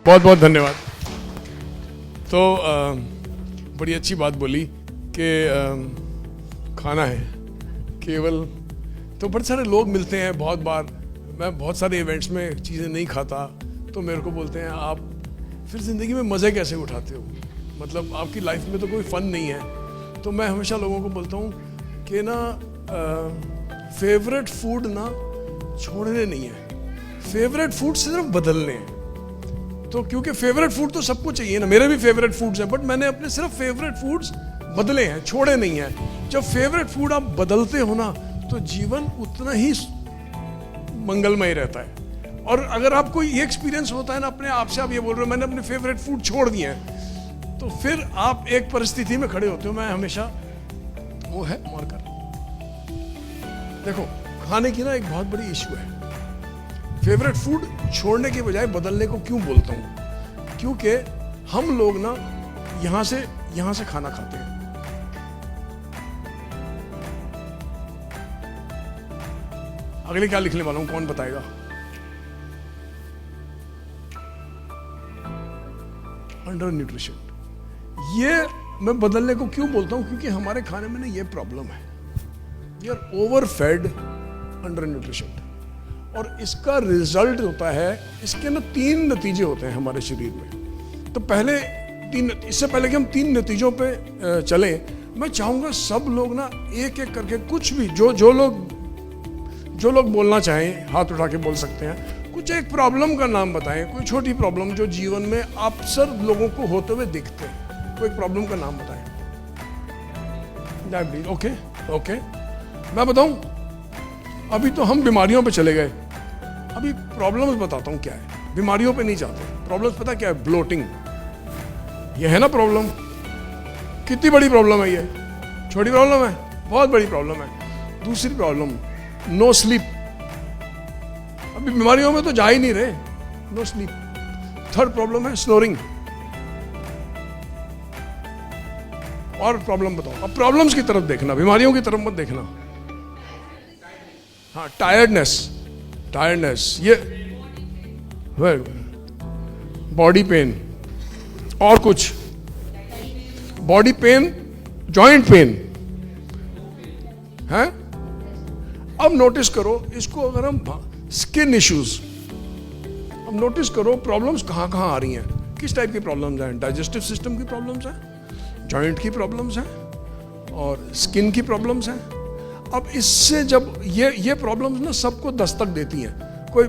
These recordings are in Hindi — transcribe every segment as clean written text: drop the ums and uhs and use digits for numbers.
बहुत बहुत धन्यवाद। तो बड़ी अच्छी बात बोली कि खाना है केवल, तो बड़े सारे लोग मिलते हैं बहुत बार, मैं बहुत सारे इवेंट्स में चीज़ें नहीं खाता तो मेरे को बोलते हैं आप फिर ज़िंदगी में मज़े कैसे उठाते हो, मतलब आपकी लाइफ में तो कोई फ़न नहीं है। तो मैं हमेशा लोगों को बोलता हूँ कि ना फेवरेट फूड ना छोड़ने नहीं है, फेवरेट फूड सिर्फ बदलने हैं। तो क्योंकि फेवरेट फूड तो सबको चाहिए ना, मेरे भी फेवरेट फूड्स हैं, बट मैंने अपने सिर्फ फेवरेट फूड्स बदले हैं, छोड़े नहीं हैं। जब फेवरेट फूड आप बदलते हो ना तो जीवन उतना ही मंगलमय रहता है। और अगर आपको ये एक्सपीरियंस होता है ना अपने आप से, आप ये बोल रहे हो मैंने अपने फेवरेट फूड छोड़ दिए हैं, तो फिर आप एक परिस्थिति में खड़े होते हो, मैं हमेशा वो है मरकर। देखो खाने की ना एक बहुत बड़ी इशू है, फेवरेट फूड छोड़ने के बजाय बदलने को क्यों बोलता हूँ, क्योंकि हम लोग ना यहां से खाना खाते हैं। अगले क्या लिखने वाला हूं कौन बताएगा? Under nutrition. ये मैं बदलने को क्यों बोलता हूं, क्योंकि हमारे खाने में ना ये प्रॉब्लम है, we are over fed, under nutrition. और इसका रिजल्ट होता है, इसके ना 3 नतीजे होते हैं हमारे शरीर में। तो इससे पहले कि हम 3 नतीजों पे चलें, मैं चाहूँगा सब लोग ना एक एक करके कुछ भी जो लोग बोलना चाहें हाथ उठा के बोल सकते हैं, कुछ एक प्रॉब्लम का नाम बताएं, कोई छोटी प्रॉब्लम जो जीवन में अक्सर लोगों को होते हुए दिखते हैं, कोई प्रॉब्लम का नाम बताएं। डायबिटीज, ओके मैं बताऊं, अभी तो हम बीमारियों पे चले गए, अभी प्रॉब्लम्स बताता हूं क्या है। बीमारियों पे नहीं जाते, प्रॉब्लम्स पता क्या है? ब्लोटिंग, ये है ना प्रॉब्लम। कितनी बड़ी प्रॉब्लम है ये? छोटी प्रॉब्लम है? बहुत बड़ी प्रॉब्लम है। दूसरी प्रॉब्लम नो स्लीप, अभी बीमारियों में तो जा ही नहीं रहे, नो स्लीप। थर्ड प्रॉब्लम है स्नोरिंग। और प्रॉब्लम बताओ, अब प्रॉब्लम्स की तरफ देखना, बीमारियों की तरफ मत देखना। हाँ, टायर्डनेस, ये बॉडी पेन, और कुछ बॉडी पेन, जॉइंट पेन है। अब नोटिस करो इसको, अगर हम स्किन इश्यूज, अब नोटिस करो प्रॉब्लम्स कहाँ कहाँ आ रही हैं, किस टाइप की प्रॉब्लम्स हैं? डाइजेस्टिव सिस्टम की प्रॉब्लम्स हैं, जॉइंट की प्रॉब्लम्स हैं, और स्किन की प्रॉब्लम्स हैं। अब इससे जब ये प्रॉब्लम्स ना सबको दस्तक देती हैं। कोई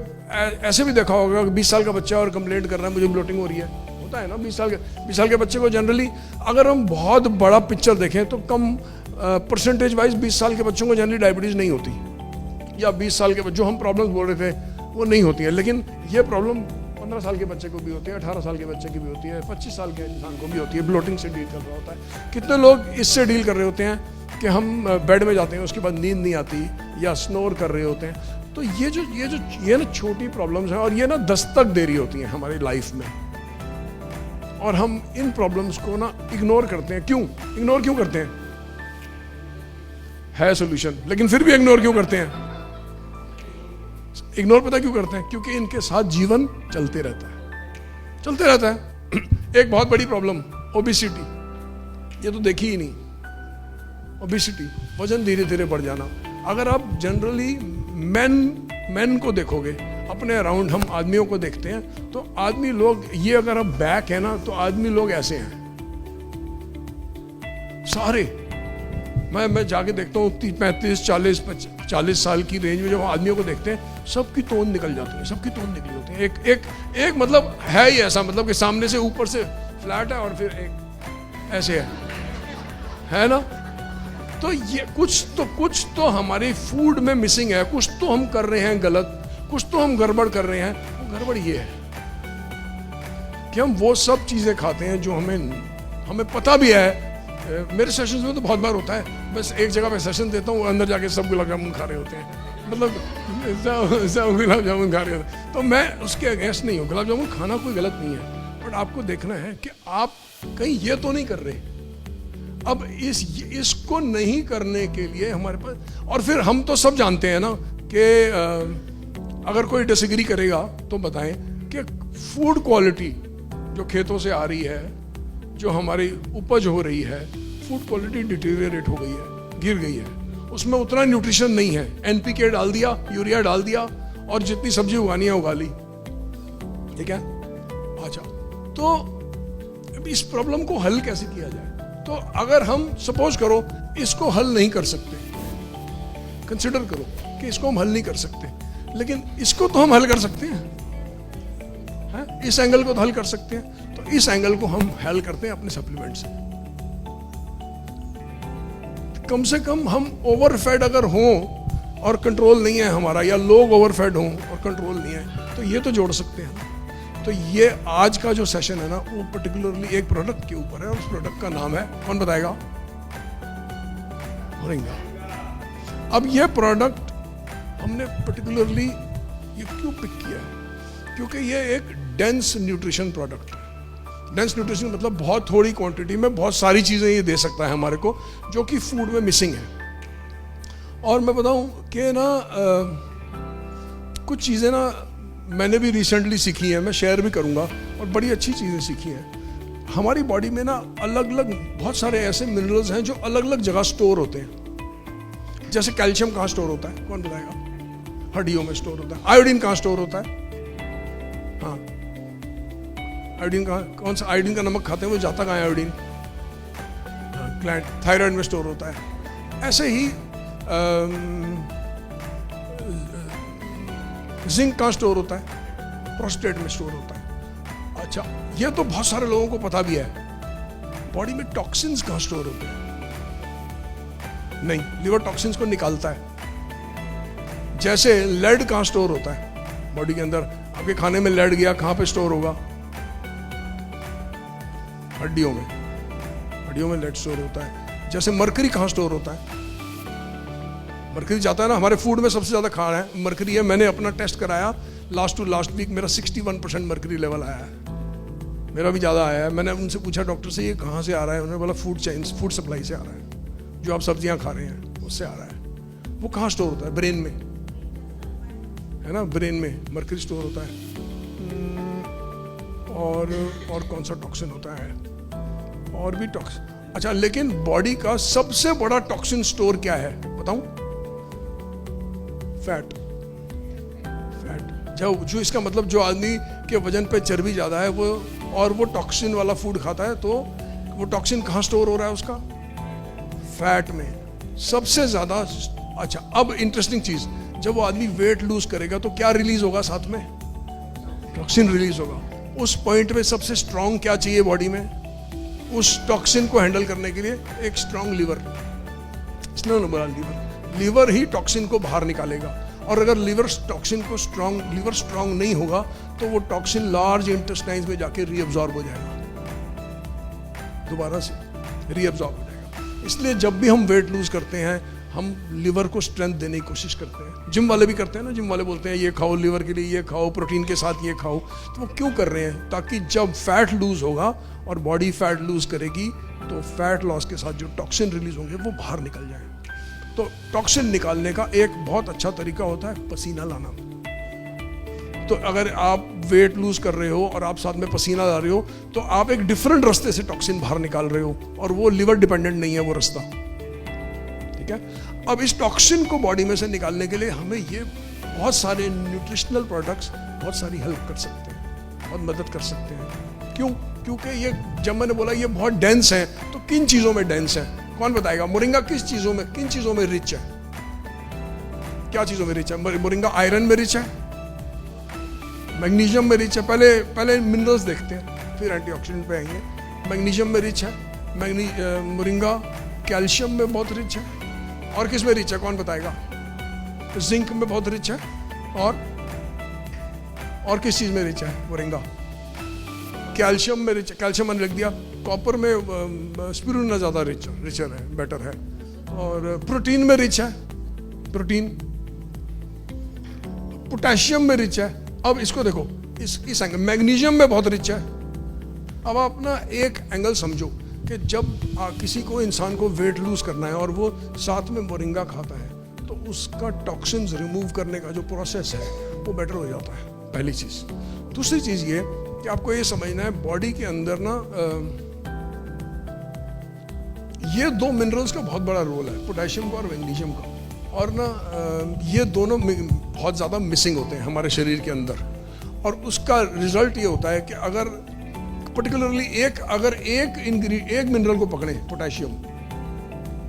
ऐसे भी देखा होगा कि 20 साल का बच्चा और कंप्लेंट कर रहा है मुझे ब्लोटिंग हो रही है, होता है ना। 20 साल के बच्चे को जनरली, अगर हम बहुत बड़ा पिक्चर देखें तो कम परसेंटेज वाइज 20 साल के बच्चों को जनरली डायबिटीज नहीं होती, या 20 साल के जो हम प्रॉब्लम्स बोल रहे थे वो नहीं होती है। लेकिन ये प्रॉब्लम 15 साल के बच्चे को भी होती है, 18 साल के बच्चे की भी होती है, 25 साल के इंसान को भी होती है। ब्लोटिंग से डील कर रहा होता है। कितने लोग इससे डील कर रहे होते हैं कि हम बेड में जाते हैं उसके बाद नींद नहीं आती, या स्नोर कर रहे होते हैं। तो ये ना छोटी प्रॉब्लम्स हैं, और ये ना दस्तक दे रही होती हैं हमारी लाइफ में, और हम इन प्रॉब्लम्स को ना इग्नोर करते हैं। क्यों इग्नोर क्यों करते हैं? है सोल्यूशन, लेकिन फिर भी इग्नोर क्यों करते हैं? इग्नोर पता क्यों करते हैं? क्योंकि इनके साथ जीवन चलते रहता है। एक बहुत बड़ी प्रॉब्लम ओबेसिटी, ये तो देखी ही नहीं। ओबेसिटी, वजन धीरे धीरे बढ़ जाना। अगर आप जनरली मेन को देखोगे, अपने अराउंड हम आदमियों को देखते हैं, तो आदमी लोग, ये अगर आप बैक है ना, तो आदमी लोग ऐसे हैं सारे। मैं जाके देखता हूँ 35, 40 साल की रेंज में जब आदमियों को देखते हैं, सबकी तोंद निकल जाती है, सबकी तोंद निकली होती है। एक मतलब है ही ऐसा, मतलब कि सामने से ऊपर से फ्लैट है और फिर एक ऐसे है ना। तो ये कुछ तो हमारी फूड में मिसिंग है, कुछ तो हम कर रहे हैं गलत, कुछ तो हम गड़बड़ कर रहे हैं। वो गड़बड़ ये है कि हम वो सब चीजें खाते हैं जो हमें पता भी है। मेरे सेशंस में तो बहुत बार होता है, बस एक जगह पे सेशन देता हूँ, अंदर जाके सब गुलाब जामुन खा रहे होते हैं, मतलब सब गुलाब जामुन खा रहे होते हैं। तो मैं उसके अगेंस्ट नहीं हूँ, गुलाब जामुन खाना कोई गलत नहीं है, बट आपको देखना है कि आप कहीं ये तो नहीं कर रहे। अब इसको नहीं करने के लिए हमारे पास, और फिर हम तो सब जानते हैं ना कि अगर कोई डिसएग्री करेगा तो बताएं कि फूड क्वालिटी जो खेतों से आ रही है, जो हमारी उपज हो रही है, फूड क्वालिटी डिटीरियरेट हो गई है, गिर गई है, उसमें उतना न्यूट्रिशन नहीं है। एनपीके डाल दिया, यूरिया डाल दिया और जितनी सब्जी उगानी है उगा ली। ठीक है, अच्छा, तो इस प्रॉब्लम को हल कैसे किया जाए? तो अगर हम सपोज करो इसको हल नहीं कर सकते, कंसिडर करो कि इसको हम हल नहीं कर सकते, लेकिन इसको तो हम हल कर सकते हैं, इस एंगल को तो हल कर सकते हैं। तो इस एंगल को हम हल करते हैं अपने सप्लीमेंट से। कम से कम हम ओवरफेड अगर हों और कंट्रोल नहीं है हमारा, या लोग ओवरफेड हों और कंट्रोल नहीं है, तो ये तो जोड़ सकते हैं। तो ये आज का जो सेशन है ना, वो पर्टिकुलरली एक प्रोडक्ट के ऊपर है, और उस प्रोडक्ट का नाम है, कौन बताएगा? मोरिंगा। अब ये प्रोडक्ट हमने पर्टिकुलरली ये क्यों पिक किया है? क्योंकि ये एक डेंस न्यूट्रिशन प्रोडक्ट है। डेंस न्यूट्रिशन मतलब बहुत थोड़ी क्वांटिटी में बहुत सारी चीज़ें ये दे सकता है हमारे को, जो कि फूड में मिसिंग है। और मैं बताऊं कि ना कुछ चीज़ें ना मैंने भी रिसेंटली सीखी हैं, मैं शेयर भी करूंगा, और बड़ी अच्छी चीज़ें सीखी हैं। हमारी बॉडी में ना अलग अलग बहुत सारे ऐसे मिनरल्स हैं जो अलग अलग जगह स्टोर होते हैं। जैसे कैल्शियम कहाँ स्टोर होता है, कौन बताएगा? हड्डियों में स्टोर होता है। आयोडीन कहाँ स्टोर होता है? हाँ, आयोडीन कहाँ, कौन सा आयोडीन का नमक खाते हैं वो जाता कहाँ है आयोडीन? ग्लैंड, थायराइड में स्टोर होता है। ऐसे ही जिंक कहाँ स्टोर होता है? प्रोस्टेट में स्टोर होता है। अच्छा, ये तो बहुत सारे लोगों को पता भी है। बॉडी में टॉक्सिन्स कहाँ स्टोर होते हैं? नहीं, लिवर टॉक्सिन्स को निकालता है। जैसे लेड कहाँ स्टोर होता है बॉडी के अंदर? आपके खाने में लेड गया, कहाँ पे स्टोर होगा? हड्डियों में, हड्डियों में लेड स्टोर होता है। जैसे मरकरी कहाँ स्टोर होता है? मरकरी जाता है ना, हमारे फूड में सबसे ज्यादा खाना है मरकरी है। मैंने अपना टेस्ट कराया लास्ट टू लास्ट वीक, मेरा 61% मरकरी लेवल आया है। मेरा भी ज़्यादा आया है। मैंने उनसे पूछा डॉक्टर से ये कहाँ से आ रहा है? उन्होंने बोला फूड चेन, फूड सप्लाई से आ रहा है, जो आप सब्जियाँ खा रहे हैं उससे आ रहा है। वो कहाँ स्टोर होता है? ब्रेन में, है ना, ब्रेन में मरकरी स्टोर होता है। और कौन सा टॉक्सिन होता है? और भी टॉक्सिन। अच्छा, लेकिन बॉडी का सबसे बड़ा टॉक्सिन स्टोर क्या है बताऊं? फैट। फैट जो इसका मतलब जो आदमी के वजन पे चर्बी ज्यादा है वो, और वो टॉक्सिन वाला फूड खाता है, तो वो टॉक्सिन कहाँ स्टोर हो रहा है उसका? फैट में सबसे ज्यादा। अच्छा, अब इंटरेस्टिंग चीज, जब वो आदमी वेट लूज करेगा तो क्या रिलीज होगा? साथ में टॉक्सिन रिलीज होगा। उस पॉइंट पे सबसे स्ट्रांग क्या चाहिए बॉडी में? उस टॉक्सिन को हैंडल करने के लिए एक स्ट्रांग लिवर। इसलिए लिवर ही टॉक्सिन को बाहर निकालेगा। और अगर लिवर स्ट्रांग नहीं होगा तो वो टॉक्सिन लार्ज इंटेस्टाइन्स में जाके रीअब्सॉर्ब हो जाएगा, दोबारा से रीअब्सॉर्ब हो जाएगा। इसलिए जब भी हम वेट लूज करते हैं, हम लिवर को स्ट्रेंथ देने की कोशिश करते हैं। जिम वाले भी करते हैं ना, जिम वाले बोलते हैं ये खाओ लिवर के लिए, ये खाओ प्रोटीन के साथ ये खाओ। तो वो क्यों कर रहे हैं? ताकि जब फैट लूज होगा और बॉडी फैट लूज करेगी तो फैट लॉस के साथ जो टॉक्सिन रिलीज होंगे वो बाहर निकल जाए। तो टॉक्सिन निकालने का एक बहुत अच्छा तरीका होता है पसीना लाना। तो अगर आप वेट लूज कर रहे हो और आप साथ में पसीना ला रहे हो, तो आप एक डिफरेंट रास्ते से टॉक्सिन बाहर निकाल रहे हो, और वो लिवर डिपेंडेंट नहीं है वो रास्ता। ठीक है, अब इस टॉक्सिन को बॉडी में से निकालने के लिए हमें ये बहुत सारे न्यूट्रिशनल प्रोडक्ट्स बहुत सारी हेल्प कर सकते हैं, बहुत मदद कर सकते हैं। क्यों? क्योंकि ये, जब मैंने बोला ये बहुत डेंस है, तो किन चीजों में डेंस है? कौन बताएगा? मोरिंगा किन चीजों में रिच है? क्या चीजों में रिच है? मोरिंगा आयरन में रिच है, मैग्नीशियम में रिच है। पहले मिनरल्स देखते हैं, फिर एंटीऑक्सीडेंट पे आएंगे। मैग्नीशियम में रिच है। मोरिंगा कैल्शियम में बहुत रिच है। और किस में रिच है? कौन बताएगा? जिंक में बहुत रिच है। और किस चीज में रिच है मोरिंगा? कैल्शियम में रिच है। कैल्शियम मैंने लिख दिया। कॉपर में स्पिरुलिना ज्यादा रिचर है, बेटर है। और प्रोटीन में रिच है, प्रोटीन। पोटेशियम में रिच है। अब इसको देखो, इस एंगल, मैग्नीशियम में बहुत रिच है। अब आप अपना एक एंगल समझो कि जब किसी को, इंसान को वेट लूज करना है और वो साथ में मोरिंगा खाता है, तो उसका टॉक्सिन्स रिमूव करने का जो प्रोसेस है वो बेटर हो जाता है, पहली चीज। दूसरी चीज ये कि आपको ये समझना है बॉडी के अंदर ना ये दो मिनरल्स का बहुत बड़ा रोल है, पोटेशियम का और मैग्नीशियम का। और ना ये दोनों बहुत ज़्यादा मिसिंग होते हैं हमारे शरीर के अंदर, और उसका रिजल्ट ये होता है कि अगर पर्टिकुलरली अगर एक मिनरल को पकड़े, पोटेशियम,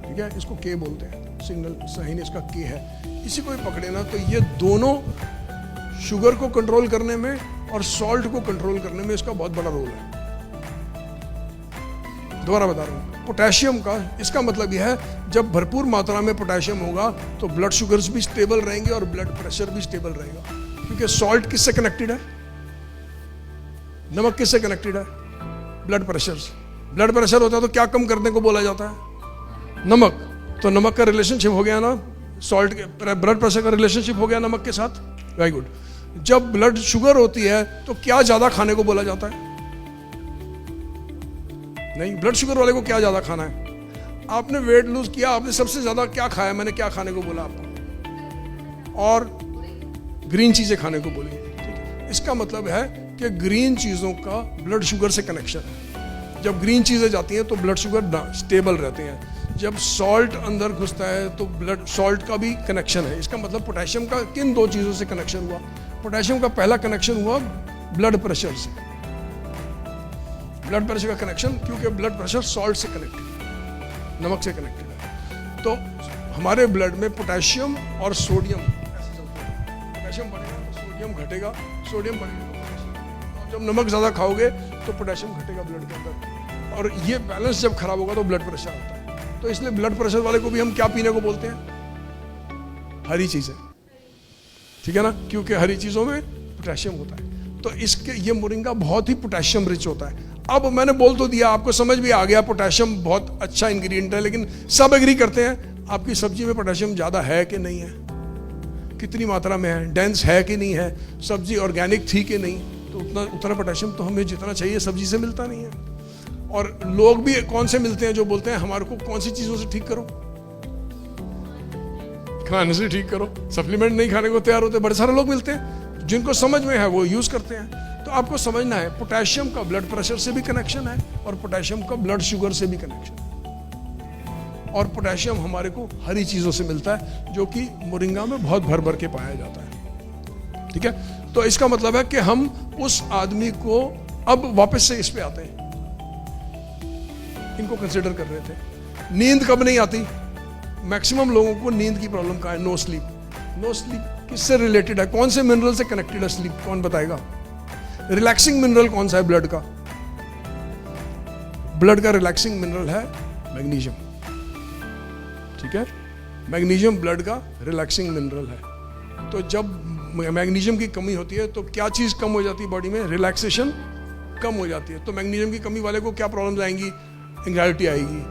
ठीक है, इसको के बोलते हैं, सिग्नल साइन इसका के है, इसी को भी पकड़े ना तो ये दोनों शुगर को कंट्रोल करने में और सॉल्ट को कंट्रोल करने में इसका बहुत बड़ा रोल है। दोबारा बता रहा हूँ, पोटेशियम का इसका मतलब यह है जब भरपूर मात्रा में पोटेशियम होगा तो ब्लड शुगर्स भी स्टेबल रहेंगे और ब्लड प्रेशर भी स्टेबल रहेगा, क्योंकि सॉल्ट किससे कनेक्टेड है? नमक किससे कनेक्टेड है? ब्लड प्रेशर से। ब्लड प्रेशर होता है तो क्या कम करने को बोला जाता है? नमक। तो नमक का रिलेशनशिप हो गया ना सॉल्ट के, ब्लड प्रेशर का रिलेशनशिप हो गया नमक के साथ। Very good. जब ब्लड शुगर होती है तो क्या ज्यादा खाने को बोला जाता है? नहीं, ब्लड शुगर वाले को क्या ज्यादा खाना है? आपने वेट लूज किया, आपने सबसे ज्यादा क्या खाया? मैंने क्या खाने को बोला आपको? और ग्रीन चीजें खाने को बोली। ठीक है, इसका मतलब है कि ग्रीन चीजों का ब्लड शुगर से कनेक्शन है। जब ग्रीन चीजें जाती हैं तो ब्लड शुगर स्टेबल रहते हैं। जब सॉल्ट अंदर घुसता है तो ब्लड सॉल्ट का भी कनेक्शन है। इसका मतलब पोटेशियम का किन दो चीजों से कनेक्शन हुआ? पोटेशियम का पहला कनेक्शन हुआ ब्लड प्रेशर से। ब्लड प्रेशर का कनेक्शन, क्योंकि ब्लड प्रेशर सॉल्ट से कनेक्टेड है, नमक से कनेक्टेड है। तो हमारे ब्लड में पोटेशियम और सोडियम ऐसे चलते हैं। पोटेशियम बढ़ेगा तो सोडियम घटेगा, सोडियम बढ़ेगा तो पोटेशियम। और जब नमक ज़्यादा खाओगे तो पोटेशियम घटेगा ब्लड के अंदर, और ये बैलेंस जब खराब होगा तो ब्लड प्रेशर आता है। तो इसलिए ब्लड प्रेशर वाले को भी हम क्या पीने को बोलते हैं? हरी चीज़ें। ठीक है ना, क्योंकि हरी चीज़ों में पोटेशियम होता है। तो इसके ये मोरिंगा बहुत ही पोटेशियम रिच होता है। अब मैंने बोल तो दिया, आपको समझ भी आ गया पोटेशियम बहुत अच्छा इंग्रेडिएंट है, लेकिन सब एग्री करते हैं आपकी सब्जी में पोटेशियम ज़्यादा है कि नहीं है, कितनी मात्रा में है, डेंस है कि नहीं है, सब्जी ऑर्गेनिक थी कि नहीं, तो उतना पोटेशियम तो हमें जितना चाहिए सब्जी से मिलता नहीं है। और लोग भी कौन से मिलते हैं जो बोलते हैं हमारे को कौन सी चीज़ों से ठीक करो? खाने से ठीक करो, सप्लीमेंट नहीं खाने को तैयार होते। बड़े सारे लोग मिलते हैं, जिनको समझ में है वो यूज करते हैं। तो आपको समझना है पोटेशियम का ब्लड प्रेशर से भी कनेक्शन है और पोटेशियम का ब्लड शुगर से भी कनेक्शन है। और पोटेशियम हमारे को हरी चीजों से मिलता है, जो कि मोरिंगा में बहुत भर भर के पाया जाता है। ठीक है, तो इसका मतलब है कि हम उस आदमी को अब वापस से इस पे आते हैं, इनको कंसिडर कर रहे थे। नींद कब नहीं आती? मैक्सिमम लोगों को नींद की प्रॉब्लम का है, नो स्लीप। नो स्लीप किससे रिलेटेड है? कौन से मिनरल से कनेक्टेड है स्लीप? कौन बताएगा? रिलैक्सिंग मिनरल कौन सा है ब्लड का? ब्लड का रिलैक्सिंग मिनरल है मैग्नीशियम। ठीक है, मैग्नीशियम ब्लड का रिलैक्सिंग मिनरल है। तो जब मैग्नीशियम की कमी होती है तो क्या चीज कम हो जाती है बॉडी में? रिलैक्सेशन कम हो जाती है। तो मैग्नीशियम की कमी वाले को क्या प्रॉब्लम्स आएंगी? एंग्जाइटी आएगी,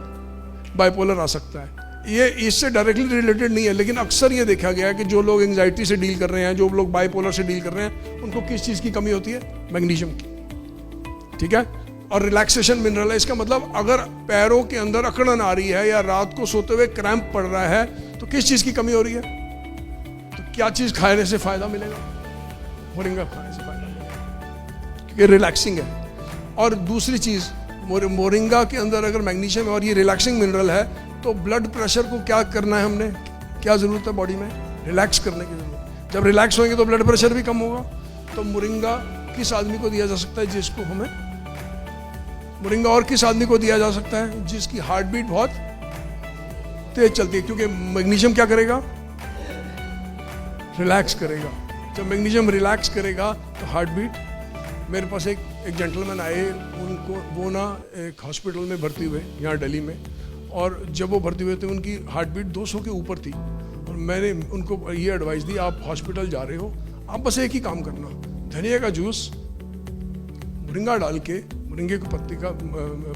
बाइपोलर आ सकता है। ये इससे डायरेक्टली रिलेटेड नहीं है, लेकिन अक्सर ये देखा गया है कि जो लोग एंग्जाइटी से डील कर रहे हैं, जो लोग बाइपोलर से डील कर रहे हैं, उनको किस चीज़ की कमी होती है? मैग्नीशियम की। ठीक है, और रिलैक्सेशन मिनरल है। इसका मतलब अगर पैरों के अंदर अकड़न आ रही है या रात को सोते हुए क्रैम्प पड़ रहा है तो किस चीज़ की कमी हो रही है? तो क्या चीज़ खाने से फायदा मिलेगा? मोरिंगा खाने से फायदा मिलेगा, क्योंकि रिलैक्सिंग है। और दूसरी चीज़, मोरिंगा के अंदर अगर मैग्नीशियम और ये रिलैक्सिंग मिनरल है तो ब्लड प्रेशर को क्या करना है हमने? क्या जरूरत है बॉडी में? रिलैक्स करने की जरूरत। जब रिलैक्स होंगे तो ब्लड प्रेशर भी कम होगा। तो मोरिंगा किस आदमी को दिया जा सकता है? जिसको हमें मोरिंगा और किस आदमी को दिया जा सकता है? जिसकी हार्ट बीट बहुत तेज चलती है, क्योंकि मैग्नीशियम क्या करेगा? रिलैक्स करेगा। जब मैग्नीशियम रिलैक्स करेगा तो हार्ट बीट। मेरे पास एक जेंटलमैन आए, उनको वो ना एक हॉस्पिटल में भर्ती हुए यहाँ दिल्ली में, और जब वो भर्ती हुए थे उनकी हार्ट बीट 200 के ऊपर थी। और मैंने उनको ये एडवाइस दी, आप हॉस्पिटल जा रहे हो, आप बस एक ही काम करना, धनिया का जूस मोरिंगा डाल के, मोरिंगे की पत्ती का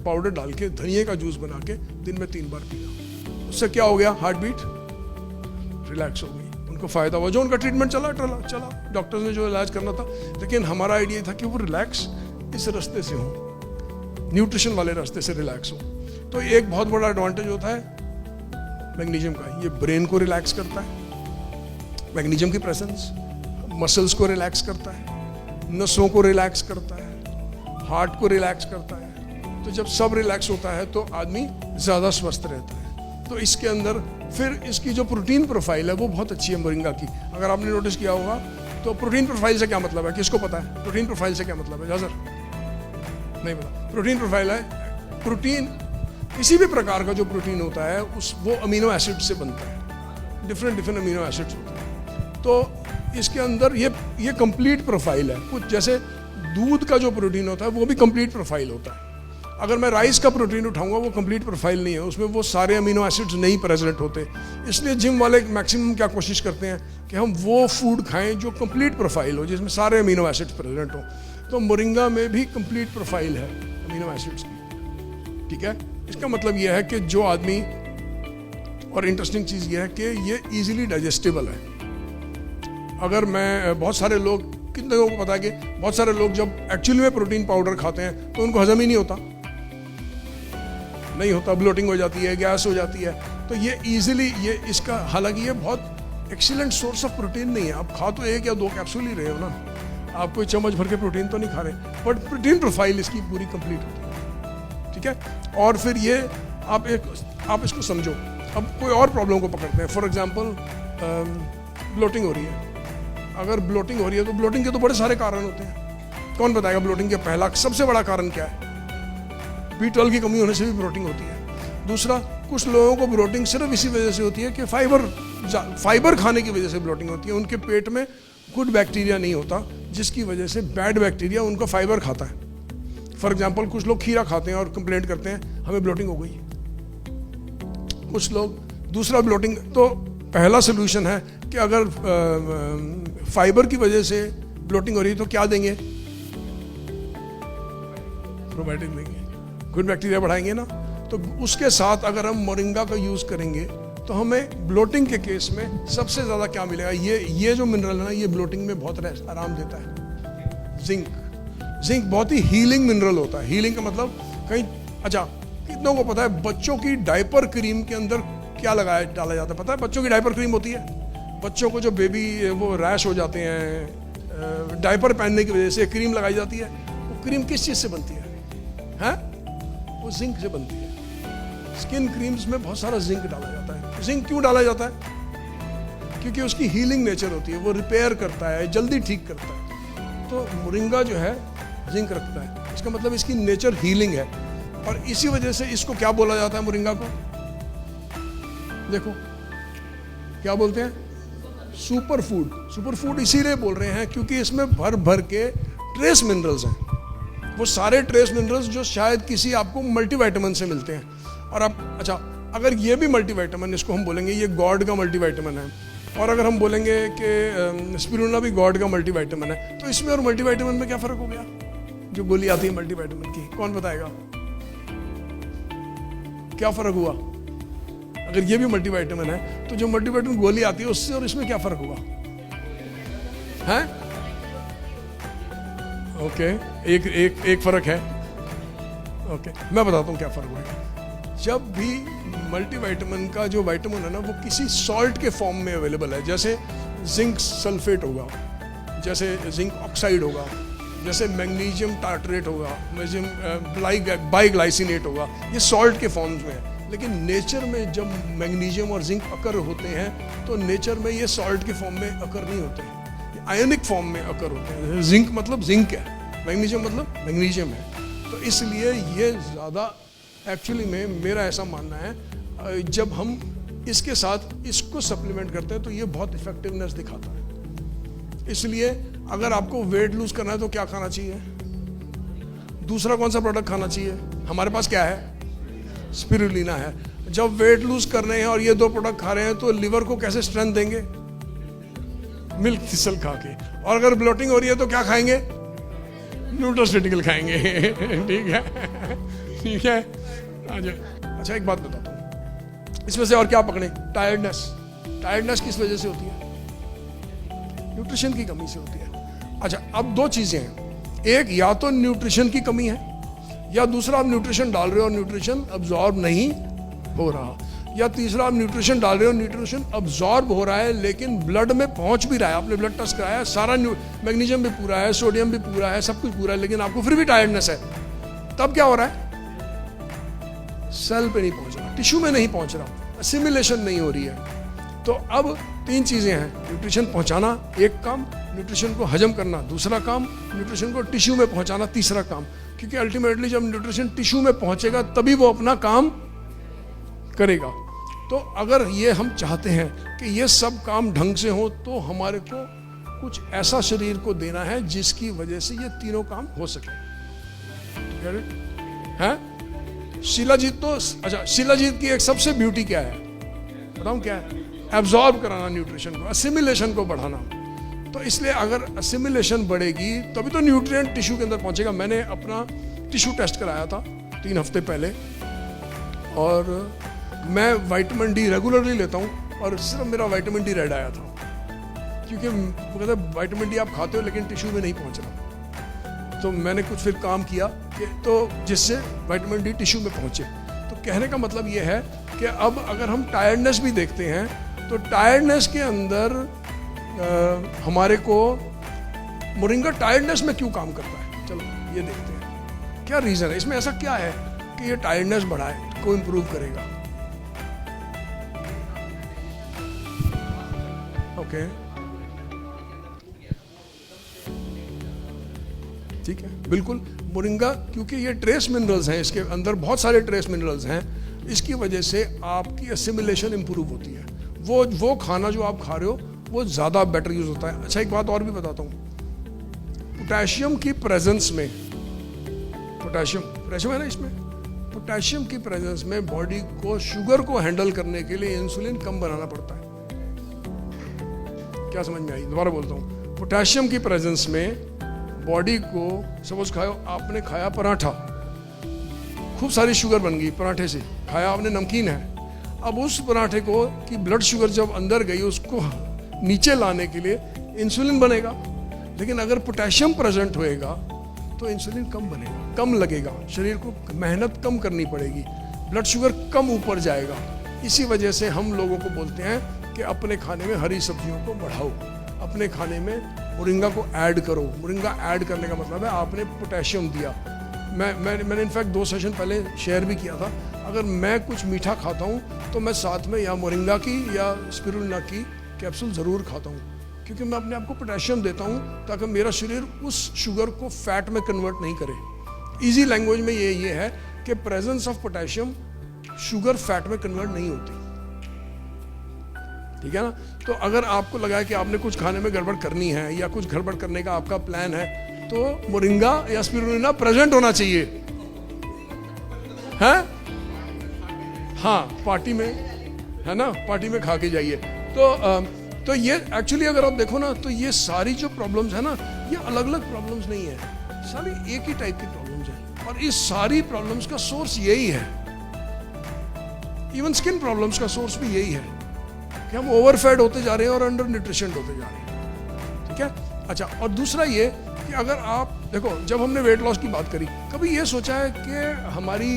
पाउडर डाल के धनिया का जूस बना के दिन में 3 बार पीना। उससे क्या हो गया? हार्ट बीट रिलैक्स हो गई, उनको फायदा हुआ। जो उनका ट्रीटमेंट चला डॉक्टर्स ने जो इलाज करना था। लेकिन हमारा आइडिया था कि वो रिलैक्स इस रास्ते से हो, न्यूट्रिशन वाले रास्ते से रिलैक्स हो। तो एक बहुत बड़ा एडवांटेज होता है मैग्नीशियम का, ये ब्रेन को रिलैक्स करता है। मैग्नीशियम की प्रेजेंस मसल्स को रिलैक्स करता है, नसों को रिलैक्स करता है, हार्ट को रिलैक्स करता है। तो जब सब रिलैक्स होता है तो आदमी ज़्यादा स्वस्थ रहता है। तो इसके अंदर फिर इसकी जो प्रोटीन प्रोफाइल है वो बहुत अच्छी है मोरिंगा की। अगर आपने नोटिस किया होगा तो प्रोटीन प्रोफाइल से क्या मतलब है, किसको पता है प्रोटीन प्रोफाइल से क्या मतलब है? जाज़र नहीं पता। प्रोटीन प्रोफाइल है, प्रोटीन किसी भी प्रकार का जो प्रोटीन होता है वो अमीनो एसिड से बनता है, डिफरेंट अमीनो एसिड्स होते हैं। तो इसके अंदर ये कंप्लीट प्रोफाइल है। कुछ जैसे दूध का जो प्रोटीन होता है वो भी कंप्लीट प्रोफाइल होता है। अगर मैं राइस का प्रोटीन उठाऊंगा वो कंप्लीट प्रोफाइल नहीं है, उसमें वो सारे अमीनो एसिड्स नहीं प्रेजेंट होते। इसलिए जिम वाले मैक्सिमम क्या कोशिश करते हैं कि हम वो फूड खाएं जो कंप्लीट प्रोफाइल हो, जिसमें सारे अमीनो एसिड्स प्रेजेंट हो। तो मोरिंगा में भी कंप्लीट प्रोफाइल है अमीनो एसिड्स की, ठीक है। इसका मतलब यह है कि जो आदमी, और इंटरेस्टिंग चीज़ यह है कि ये इजीली डाइजेस्टेबल है। अगर मैं बहुत सारे लोग, कितने लोगों को पता है कि बहुत सारे लोग जब एक्चुअली में प्रोटीन पाउडर खाते हैं तो उनको हजम ही नहीं होता, ब्लोटिंग हो जाती है, गैस हो जाती है। तो ये इजीली इसका, हालांकि ये बहुत एक्सीलेंट सोर्स ऑफ प्रोटीन नहीं है। आप खा तो 1 या 2 कैप्सूल ही रहे हो ना, आप कोई चम्मच भर के प्रोटीन तो नहीं खा रहे, बट प्रोटीन प्रोफाइल इसकी पूरी कंप्लीट होती है, ठीक है। और फिर ये आप इसको समझो। अब कोई और प्रॉब्लम को पकड़ते हैं। फॉर एग्जांपल ब्लोटिंग हो रही है। अगर ब्लोटिंग हो रही है तो ब्लोटिंग के तो बड़े सारे कारण होते हैं। कौन बताएगा ब्लोटिंग के पहला सबसे बड़ा कारण क्या है? B12 की कमी होने से भी ब्लोटिंग होती है। दूसरा, कुछ लोगों को ब्लोटिंग सिर्फ इसी वजह से होती है कि फाइबर खाने की वजह से ब्लोटिंग होती है। उनके पेट में गुड बैक्टीरिया नहीं होता, जिसकी वजह से बैड बैक्टीरिया उनको फाइबर खाता है। फॉर एग्जांपल, कुछ लोग खीरा खाते हैं और कंप्लेंट करते हैं हमें ब्लोटिंग हो गई। कुछ लोग, दूसरा ब्लोटिंग, तो पहला सोल्यूशन है कि अगर फाइबर की वजह से ब्लोटिंग हो रही है तो क्या देंगे? प्रोबायोटिक देंगे, गुड बैक्टीरिया बढ़ाएंगे ना। तो उसके साथ अगर हम मोरिंगा का यूज़ करेंगे तो हमें ब्लोटिंग के केस में सबसे ज़्यादा क्या मिलेगा? ये जो मिनरल है ना, ये ब्लोटिंग में बहुत आराम देता है। जिंक बहुत ही हीलिंग मिनरल होता है। हीलिंग का मतलब कहीं, अच्छा कितनों को पता है बच्चों की डायपर क्रीम के अंदर क्या डाला जाता है? पता है? बच्चों की डायपर क्रीम होती है। बच्चों को जो बेबी वो रैश हो जाते हैं, डायपर पहनने की वजह से क्रीम लगाई जाती है। वो क्रीम किस चीज़ से बनती है? वो जिंक से बनती है। स्किन क्रीम्स में बहुत सारा जिंक डाला जाता है। जिंक क्यों डाला जाता है? क्योंकि उसकी हीलिंग नेचर होती है, वो रिपेयर करता है, जल्दी ठीक करता है। तो मोरिंगा जो है जिंक रखता है, इसका मतलब इसकी नेचर हीलिंग है। और इसी वजह से इसको क्या बोला जाता है मोरिंगा को? देखो क्या बोलते हैं? सुपर फूड इसीलिए बोल रहे हैं क्योंकि इसमें भर के ट्रेस मिनरल्स हैं। वो सारे ट्रेस मिनरल्स जो शायद किसी आपको मल्टीविटामिन से मिलते हैं। और अब अच्छा, अगर ये भी मल्टीविटामिन, इसको हम बोलेंगे ये गॉड का मल्टीविटामिन है, और अगर हम बोलेंगे कि स्पिरुलिना भी गॉड का मल्टीविटामिन है, तो इसमें और मल्टीविटामिन में क्या फ़र्क हो गया? जो गोली आती है मल्टीविटामिन की, कौन बताएगा क्या फ़र्क हुआ? अगर ये भी मल्टीविटामिन है तो जो मल्टीविटामिन गोली आती है उससे और इसमें क्या फ़र्क हुआ? हैं? ओके, एक फ़र्क है। ओके, मैं बताता हूँ क्या फ़र्क हुआ। जब भी मल्टीविटामिन का जो विटामिन है ना, वो किसी सॉल्ट के फॉर्म में अवेलेबल है, जैसे जिंक सल्फेट होगा, जैसे जिंक ऑक्साइड होगा, जैसे मैग्नीशियम टार्टरेट होगा, मैग्नीशियम बाइग्लाइसिनेट होगा, ये सॉल्ट के फॉर्म्स में है। लेकिन नेचर में जब मैग्नीशियम और जिंक अकर होते हैं तो नेचर में ये सॉल्ट के फॉर्म में अकर नहीं होते हैं, आयनिक फॉर्म में अकर होते हैं। जिंक मतलब जिंक है, मैग्नीशियम मतलब मैग्नीशियम है। तो इसलिए ये ज़्यादा, एक्चुअली में मेरा ऐसा मानना है, जब हम इसके साथ इसको सप्लीमेंट करते हैं तो ये बहुत इफेक्टिवनेस दिखाता है। इसलिए अगर आपको वेट लूज करना है तो क्या खाना चाहिए? दूसरा कौन सा प्रोडक्ट खाना चाहिए? हमारे पास क्या है? स्पिरुलिना है। जब वेट लूज कर रहे हैं और ये 2 प्रोडक्ट खा रहे हैं तो लिवर को कैसे स्ट्रेंथ देंगे? मिल्क थिसल खा के। और अगर ब्लोटिंग हो रही है तो क्या खाएंगे? न्यूट्रास्यूटिकल खाएंगे। ठीक है। अच्छा, एक बात बताता हूँ, इसमें से और क्या पकड़े? टायर्डनेस किस वजह से होती है? न्यूट्रिशन की कमी से होती है। अच्छा, अब 2 चीजें हैं, एक या तो न्यूट्रिशन की कमी है, या दूसरा आप न्यूट्रिशन डाल रहे हो और न्यूट्रिशन अब्जॉर्ब नहीं हो रहा। या तीसरा आप न्यूट्रिशन डाल रहे हो, न्यूट्रिशन अब्जॉर्ब हो रहा है लेकिन ब्लड में पहुंच भी रहा है, आपने ब्लड टेस्ट कराया, सारा मैग्नीशियम भी पूरा है, सोडियम भी पूरा है, सब कुछ पूरा है, लेकिन आपको फिर भी टायर्डनेस है, तब क्या हो रहा है? सेल पे नहीं पहुंच रहा, टिश्यू में नहीं पहुंच रहा, असिमिलेशन नहीं हो रही है। तो अब 3 चीजें हैं, न्यूट्रिशन पहुंचाना एक काम, न्यूट्रिशन को हजम करना दूसरा काम, न्यूट्रिशन को टिश्यू में पहुंचाना तीसरा काम। क्योंकि अल्टीमेटली जब न्यूट्रिशन टिश्यू में पहुंचेगा तभी वो अपना काम करेगा। तो अगर ये हम चाहते हैं कि ये सब काम ढंग से हो तो हमारे को कुछ ऐसा शरीर को देना है जिसकी वजह से ये तीनों काम हो सके। हैं? शिलाजीत तो अच्छा, शिलाजीत की एक सबसे ब्यूटी क्या है बताऊं क्या है? एब्जॉर्ब कराना न्यूट्रिशन को, असिमिलेशन को बढ़ाना। तो इसलिए अगर असिमिलेशन बढ़ेगी तभी तो न्यूट्रिएंट टिश्यू के अंदर पहुंचेगा। मैंने अपना टिश्यू टेस्ट कराया था 3 हफ्ते पहले और मैं विटामिन डी रेगुलरली लेता हूँ और सिर्फ मेरा विटामिन डी रेड आया था, क्योंकि वो कहते हैं विटामिन डी आप खाते हो लेकिन टिश्यू में नहीं पहुंच रहा। तो मैंने कुछ फिर काम किया कि तो जिससे विटामिन डी टिश्यू में पहुंचे। तो कहने का मतलब ये है कि अब अगर हम टायर्डनेस भी देखते हैं तो टायर्डनेस के अंदर हमारे को मोरिंगा टायर्डनेस में क्यों काम करता है, चलो ये देखते हैं क्या रीजन है इसमें। ऐसा क्या है कि ये टायर्डनेस बढ़ाए को इंप्रूव करेगा? ओके ठीक है, बिल्कुल मोरिंगा, क्योंकि ये ट्रेस मिनरल्स हैं, इसके अंदर बहुत सारे ट्रेस मिनरल्स हैं, इसकी वजह से आपकी असिमिलेशन इंप्रूव होती है। वो खाना जो आप खा रहे हो वो ज़्यादा बेटर यूज होता है। अच्छा एक बात और भी बताता हूँ, पोटेशियम की प्रेजेंस में, पोटेशियम है ना इसमें, पोटेशियम की प्रेजेंस में बॉडी को शुगर को हैंडल करने के लिए इंसुलिन कम बनाना पड़ता है। क्या समझ में आई? दोबारा बोलता हूँ, पोटेशियम की प्रेजेंस में बॉडी को, सपोज खाओ आपने खाया पराठा, खूब सारी शुगर बन गई पराठे से, खाया आपने नमकीन है, अब उस पराठे को की ब्लड शुगर जब अंदर गई उसको नीचे लाने के लिए इंसुलिन बनेगा। लेकिन अगर पोटेशियम प्रेजेंट होएगा तो इंसुलिन कम बनेगा, कम लगेगा, शरीर को मेहनत कम करनी पड़ेगी, ब्लड शुगर कम ऊपर जाएगा। इसी वजह से हम लोगों को बोलते हैं कि अपने खाने में हरी सब्जियों को बढ़ाओ, अपने खाने में मोरिंगा को ऐड करो। मोरिंगा ऐड करने का मतलब है आपने पोटेशियम दिया। मैंने इनफैक्ट 2 सेशन पहले शेयर भी किया था, अगर मैं कुछ मीठा खाता हूँ तो मैं साथ में या मोरिंगा की या स्पिरुलिना की कैप्सूल ज़रूर खाता हूँ, क्योंकि मैं अपने आप को पोटेशियम देता हूँ ताकि मेरा शरीर उस शुगर को फैट में कन्वर्ट नहीं करे। इजी लैंग्वेज में ये है कि presence of potassium sugar fat में कन्वर्ट नहीं होती, ठीक है ना। तो अगर आपको लगा है कि आपने कुछ खाने में गड़बड़ करनी है या कुछ गड़बड़ करने का आपका प्लान है तो मोरिंगा या स्पिरुलिना प्रेजेंट होना चाहिए, है? हाँ, पार्टी में, है ना, पार्टी में खा के जाइए। तो ये एक्चुअली अगर आप देखो ना तो ये सारी जो प्रॉब्लम्स है ना, ये अलग अलग प्रॉब्लम्स नहीं है, सारी एक ही टाइप की प्रॉब्लम्स हैं और इस सारी प्रॉब्लम्स का सोर्स यही है। इवन स्किन प्रॉब्लम्स का सोर्स भी यही है कि हम ओवरफेड होते जा रहे हैं और अंडर न्यूट्रिशन होते जा रहे हैं, ठीक है। अच्छा, और दूसरा ये कि अगर आप देखो, जब हमने वेट लॉस की बात करी, कभी ये सोचा है कि हमारी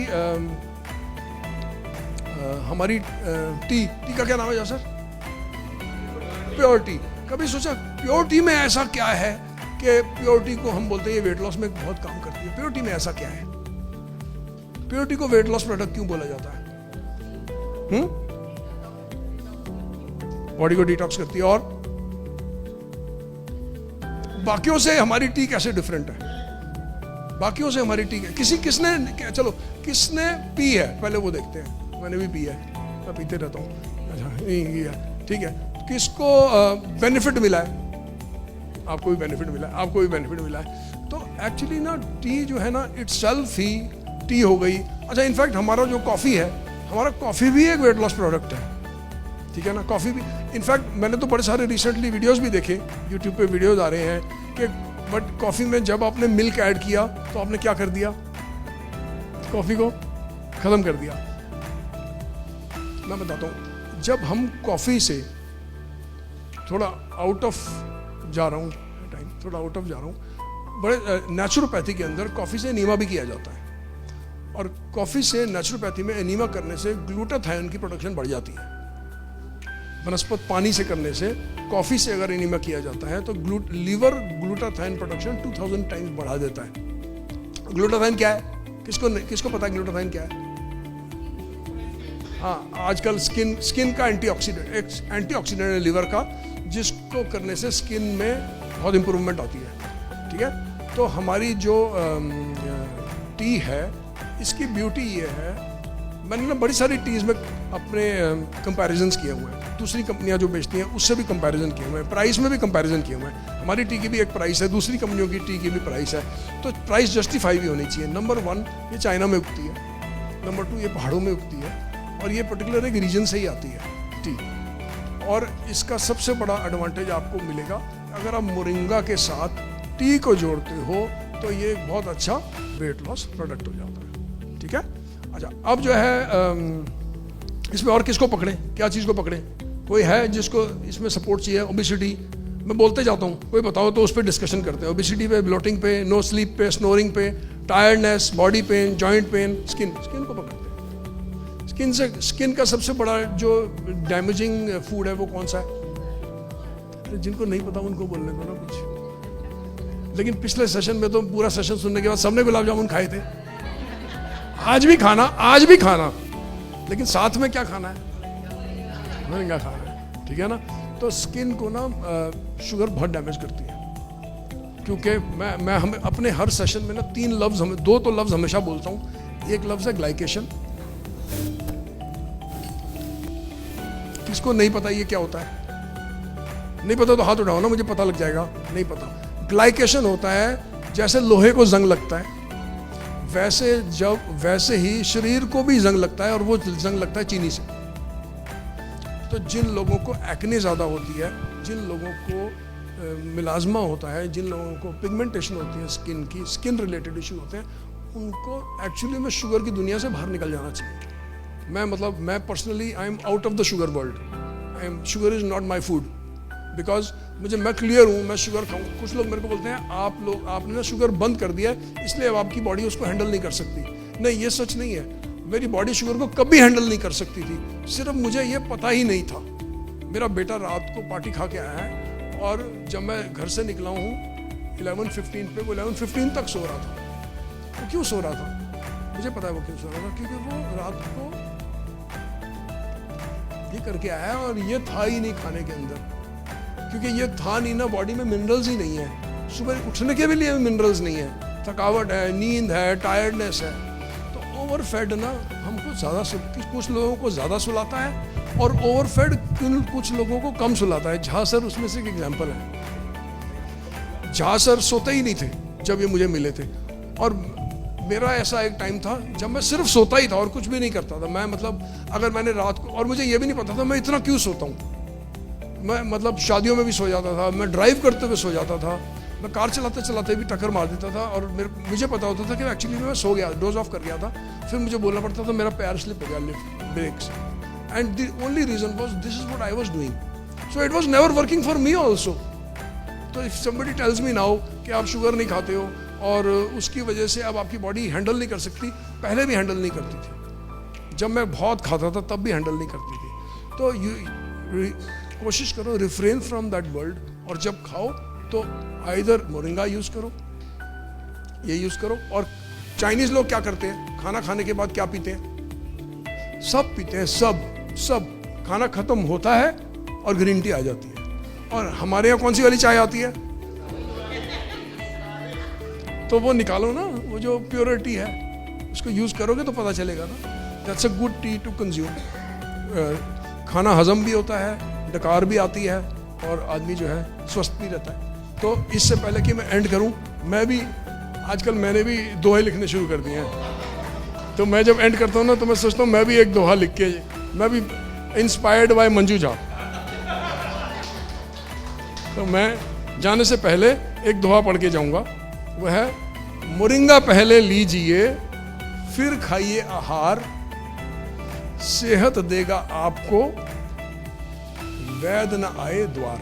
टी का क्या नाम है सर? Pure T. कभी सोचा प्योर टी में ऐसा क्या है कि प्योर टी को हम बोलते हैं ये वेट लॉस में बहुत काम करती है? प्योर टी में ऐसा क्या है? प्योर टी को वेट लॉस प्रोडक्ट क्यों बोला जाता है? बॉडी को डिटॉक्स करती है। और बाकियों से हमारी टी कैसे डिफरेंट है? बाकियों से हमारी टी किसने पी है पहले वो देखते हैं। मैंने भी पी है, मैं पीते रहता हूँ। अच्छा, ठीक है, किसको बेनिफिट मिला है? आपको भी बेनिफिट मिला है, आपको भी बेनिफिट मिला है। तो एक्चुअली ना टी जो है ना इटसेल्फ ही टी हो गई। अच्छा, इनफैक्ट हमारा जो कॉफ़ी है, हमारा कॉफ़ी भी एक वेट लॉस प्रोडक्ट है, ठीक है ना। कॉफ़ी भी, इनफैक्ट मैंने तो बड़े सारे रिसेंटली वीडियोस भी देखे, यूट्यूब पे वीडियोस आ रहे हैं कि बट कॉफ़ी में जब आपने मिल्क ऐड किया तो आपने क्या कर दिया? कॉफ़ी को ख़त्म कर दिया। मैं बताता हूँ, जब हम कॉफ़ी से थोड़ा आउट ऑफ जा रहा हूँ, बड़े नेचुरोपैथी के अंदर कॉफ़ी से नीमा भी किया जाता है और कॉफ़ी से नेचुरोपैथी में एनीमा करने से ग्लूटाथायोन की प्रोडक्शन बढ़ जाती है। वनस्पत पानी से करने से, कॉफ़ी से अगर एनीमा किया जाता है तो लीवर ग्लूटाथायोन प्रोडक्शन 2000 टाइम्स बढ़ा देता है। ग्लूटाथायोन क्या है? किसको पता है ग्लूटाथायोन क्या है? हाँ, आजकल स्किन का एंटीऑक्सीडेंट है लीवर का, जिसको करने से स्किन में बहुत इंप्रूवमेंट आती है। ठीक है, तो हमारी जो टी है, इसकी ब्यूटी ये है, मैंने ना बड़ी सारी टीज में अपने कंपैरिजन्स किए हुए हैं, दूसरी कंपनियां जो बेचती हैं उससे भी कंपैरिजन किए हुए हैं, प्राइस में भी कंपैरिजन किए हुए हैं। हमारी टी की भी एक प्राइस है, दूसरी कंपनियों की टी की भी प्राइस है, तो प्राइस जस्टिफाई भी होनी चाहिए। नंबर 1, ये चाइना में उगती है। नंबर 2, ये पहाड़ों में उगती है, और ये पर्टिकुलर एक रीजन से ही आती है टी। और इसका सबसे बड़ा एडवांटेज आपको मिलेगा अगर आप मोरिंगा के साथ टी को जोड़ते हो, तो ये एक बहुत अच्छा वेट लॉस प्रोडक्ट हो जाता है। ठीक है, अच्छा, अब जो है इसमें और किसको पकड़े, क्या चीज़ को पकड़े? कोई है जिसको इसमें सपोर्ट चाहिए? ओबेसिटी, मैं बोलते जाता हूँ, कोई बताओ तो उस पर डिस्कशन करते हैं। ओबेसिटी पे, ब्लोटिंग पे, नो स्लीप पे, स्नोरिंग पे, tiredness, body pain, joint pain, skin को पकड़ते हैं। स्किन का सबसे बड़ा जो डैमेजिंग फूड है वो कौन सा है? जिनको नहीं पता उनको बोलने दो ना कुछ। लेकिन पिछले सेशन में तो पूरा सेशन सुनने के बाद सबने गुलाब जामुन खाए थे। आज भी खाना, लेकिन साथ में क्या खाना है? मोरिंगा खाना है। ठीक है ना, तो स्किन को ना शुगर बहुत डैमेज करती है। क्योंकि मैं हम अपने हर सेशन में ना 2 तो लफ्ज हमेशा बोलता हूँ। एक लफ्ज है ग्लाइकेशन। किसको नहीं पता ये क्या होता है? नहीं पता तो हाथ उठाओ ना, मुझे पता लग जाएगा। नहीं पता, ग्लाइकेशन होता है जैसे लोहे को जंग लगता है, वैसे ही शरीर को भी जंग लगता है, और वो जंग लगता है चीनी से। तो जिन लोगों को एक्ने ज़्यादा होती है, जिन लोगों को मिलाजमा होता है, जिन लोगों को पिगमेंटेशन होती है स्किन की, स्किन रिलेटेड इशू होते हैं, उनको एक्चुअली में शुगर की दुनिया से बाहर निकल जाना चाहिए। मैं personally I am out of the sugar world. Sugar is not my food, because मैं क्लियर हूँ, मैं शुगर खाऊँ। कुछ लोग मेरे को बोलते हैं आपने ना शुगर बंद कर दिया है, इसलिए अब आपकी बॉडी उसको हैंडल नहीं कर सकती। नहीं, ये सच नहीं है। मेरी बॉडी शुगर को कभी हैंडल नहीं कर सकती थी, सिर्फ मुझे ये पता ही नहीं था। मेरा बेटा रात को पार्टी खा के आया है, और जब मैं घर से निकला हूँ 11:15 पे, वो 11:15 तक सो रहा था। वो क्यों सो रहा था? मुझे पता है वो क्यों सो रहा था, क्योंकि वो रात को ये करके आया है, और ये था ही नहीं खाने के अंदर, क्योंकि ये था नहीं ना, बॉडी में मिनरल्स ही नहीं है। सुबह उठने के भी लिए मिनरल्स नहीं है, थकावट है, नींद है, टायर्डनेस है। तो ओवरफेड ना हमको ज़्यादा, कुछ लोगों को ज़्यादा सुलाता है, और ओवरफेड कुछ लोगों को कम सुलाता है। झा सर उसमें से एक एग्जाम्पल है। झा सर सोते ही नहीं थे जब ये मुझे मिले थे, और मेरा ऐसा एक टाइम था जब मैं सिर्फ सोता ही था और कुछ भी नहीं करता था। मैं अगर मैंने रात को, और मुझे ये भी नहीं पता था मैं इतना क्यों सोता हूँ। मैं शादियों में भी सो जाता था, मैं ड्राइव करते हुए सो जाता था, मैं कार चलाते चलाते भी टक्कर मार देता था, और मुझे पता होता था कि एक्चुअली मैं सो गया, डोज ऑफ कर गया था। फिर मुझे बोलना पड़ता था मेरा पैर स्लिप हो गया लिफ्ट ब्रेक से, and the only reason was this is what I was doing, so it was never working for me also. तो if somebody tells me now कि आप शुगर नहीं खाते हो और उसकी वजह से अब आपकी बॉडी हैंडल नहीं कर सकती, पहले भी हैंडल नहीं करती थी। जब मैं बहुत खाता था तब भी हैंडल नहीं करती थी। तो कोशिश करो रिफ्रेन फ्रॉम दैट वर्ल्ड, और जब खाओ तो आइदर मोरिंगा यूज करो, ये यूज करो। और चाइनीज लोग क्या करते हैं, खाना खाने के बाद क्या पीते हैं? सब पीते हैं, सब खाना खत्म होता है और ग्रीन टी आ जाती है। और हमारे यहाँ कौन सी वाली चाय आती है? तो वो निकालो ना, वो जो प्योर टी है उसको यूज करोगे तो पता चलेगा ना। That's a good tea to consume. खाना हजम भी होता है, डकार भी आती है, और आदमी जो है स्वस्थ भी रहता है। तो इससे पहले कि मैं एंड करूं, मैंने भी दोहे लिखने शुरू कर दिए हैं। तो मैं जब एंड करता हूं ना, तो मैं सोचता हूं मैं भी एक दोहा लिख के, मैं भी इंस्पायर्ड बाय मंजू झा। तो मैं जाने से पहले एक दोहा पढ़ के जाऊंगा, वह है मोरिंगा पहले लीजिए फिर खाइए आहार, सेहत देगा आपको वैद न आए द्वार।